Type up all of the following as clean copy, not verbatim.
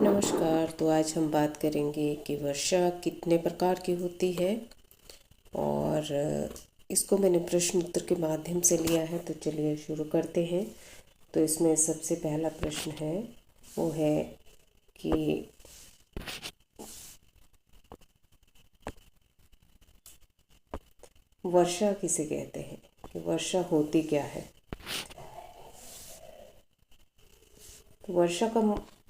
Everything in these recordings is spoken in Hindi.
नमस्कार। तो आज हम बात करेंगे कि वर्षा कितने प्रकार की होती है और इसको मैंने प्रश्न उत्तर के माध्यम से लिया है। तो चलिए शुरू करते हैं। तो इसमें सबसे पहला प्रश्न है वो है कि वर्षा किसे कहते हैं, कि वर्षा होती क्या है। तो वर्षा का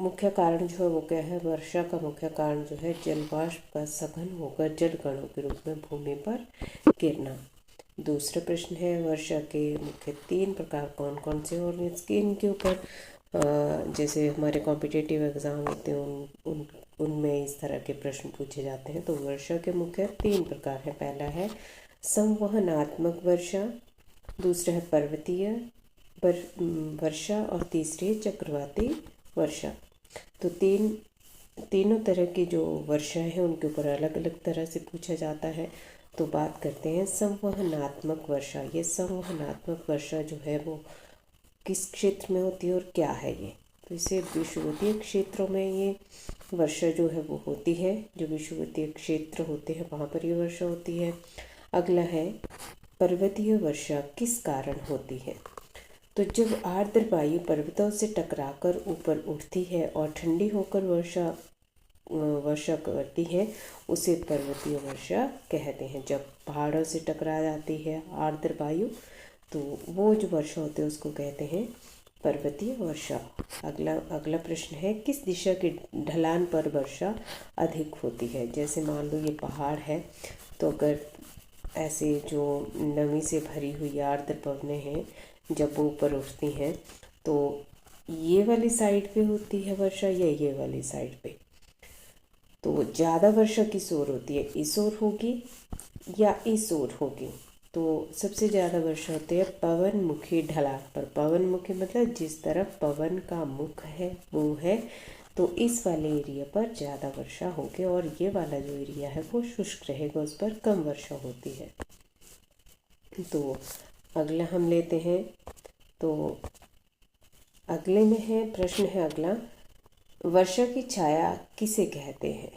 मुख्य कारण जो है वो क्या है। वर्षा का मुख्य कारण जो है जलवाष्प का सघन होकर जल कणों के रूप में भूमि पर गिरना। दूसरा प्रश्न है वर्षा के मुख्य 3 प्रकार कौन कौन से, और इसके इनके ऊपर जैसे हमारे कॉम्पिटिटिव एग्ज़ाम होते हैं उनमें इस तरह के प्रश्न पूछे जाते हैं। तो वर्षा के मुख्य 3 प्रकार हैं। पहला है संवहनात्मक वर्षा, दूसरा है पर्वतीय वर्षा और तीसरी है चक्रवाती वर्षा। तो तीनों तरह की जो वर्षा है उनके ऊपर अलग अलग तरह से पूछा जाता है। तो बात करते हैं संवहनात्मक वर्षा। ये संवहनात्मक वर्षा जो है वो किस क्षेत्र में होती है और क्या है ये। तो इसे विषुवतीय क्षेत्रों में ये वर्षा जो है वो होती है। जो विषुवतीय क्षेत्र होते हैं वहाँ पर ये वर्षा होती है। अगला है पर्वतीय वर्षा किस कारण होती है। तो जब आर्द्र वायु पर्वतों से टकराकर ऊपर उठती है और ठंडी होकर वर्षा करती है उसे पर्वतीय वर्षा कहते हैं। जब पहाड़ों से टकरा जाती है आर्द्र वायु तो वो जो वर्षा होती है उसको कहते हैं पर्वतीय वर्षा। अगला प्रश्न है किस दिशा की ढलान पर वर्षा अधिक होती है। जैसे मान लो ये पहाड़ है, तो अगर ऐसे जो नमी से भरी हुई आर्द्र पवनें हैं जब वो ऊपर उठती हैं तो ये वाली साइड पे होती है वर्षा या ये वाली साइड पे। तो ज़्यादा वर्षा किस ओर होती है, इस ओर होगी या इस ओर होगी। तो सबसे ज़्यादा वर्षा होती है पवन मुखी ढलान पर। पवन मुखी मतलब जिस तरफ पवन का मुख है वो है, तो इस वाले एरिया पर ज़्यादा वर्षा होगी और ये वाला जो एरिया है वो शुष्क रहेगा, उस पर कम वर्षा होती है। तो अगला हम लेते हैं। तो अगले में है प्रश्न है अगला, वर्षा की छाया किसे कहते हैं।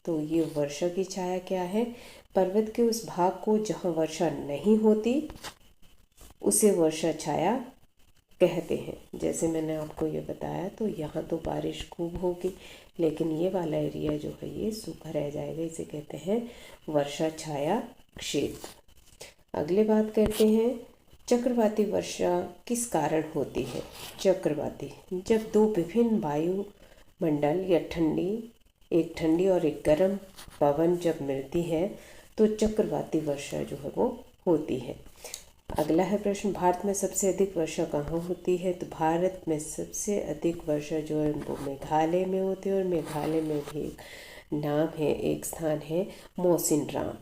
तो ये वर्षा की छाया क्या है, पर्वत के उस भाग को जहाँ वर्षा नहीं होती उसे वर्षा छाया कहते हैं। जैसे मैंने आपको ये बताया, तो यहाँ तो बारिश खूब होगी लेकिन ये वाला एरिया जो है ये सूखा रह जाएगा, इसे कहते हैं वर्षा छाया क्षेत्र। अगले बात करते हैं चक्रवाती वर्षा किस कारण होती है। चक्रवाती जब दो विभिन्न वायुमंडल या एक ठंडी और एक गर्म पवन जब मिलती है तो चक्रवाती वर्षा जो है वो होती है। अगला है प्रश्न भारत में सबसे अधिक वर्षा कहाँ होती है। तो भारत में सबसे अधिक वर्षा जो है वो मेघालय में होती है, और मेघालय में भी एक नाम है, एक स्थान है मौसिनराम।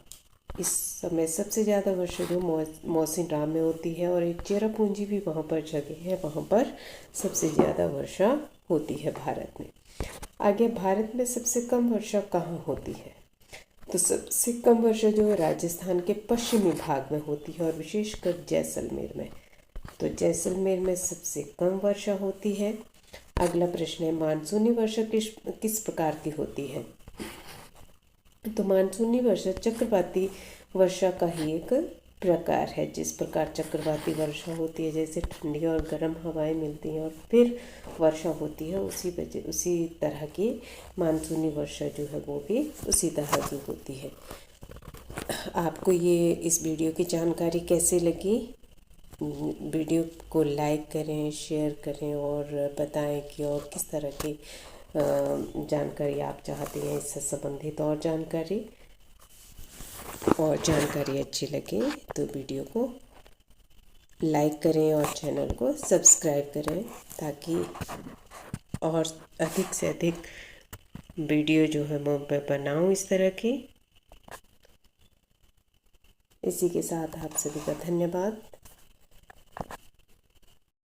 इस समय सबसे ज़्यादा वर्षा जो मौसिनराम में होती है, और एक चेरापूंजी भी वहाँ पर जगह है, वहाँ पर सबसे ज़्यादा वर्षा होती है भारत में। आगे भारत में सबसे कम वर्षा कहाँ होती है। तो सबसे कम वर्षा जो है राजस्थान के पश्चिमी भाग में होती है, और विशेषकर जैसलमेर में। तो जैसलमेर में सबसे कम वर्षा होती है। अगला प्रश्न है मानसूनी वर्षा किस प्रकार की होती है। तो मानसूनी वर्षा चक्रवाती वर्षा का ही एक प्रकार है। जिस प्रकार चक्रवाती वर्षा होती है, जैसे ठंडी और गर्म हवाएं मिलती हैं और फिर वर्षा होती है, उसी तरह की मानसूनी वर्षा जो है वो भी उसी तरह की होती है। आपको ये इस वीडियो की जानकारी कैसे लगी। वीडियो को लाइक करें, शेयर करें और बताएं कि और किस तरह की जानकारी आप चाहते हैं, इससे संबंधित और जानकारी अच्छी लगे तो वीडियो को लाइक करें और चैनल को सब्सक्राइब करें, ताकि और अधिक से अधिक वीडियो जो है मैं बनाऊं इस तरह की। इसी के साथ आप सभी का धन्यवाद।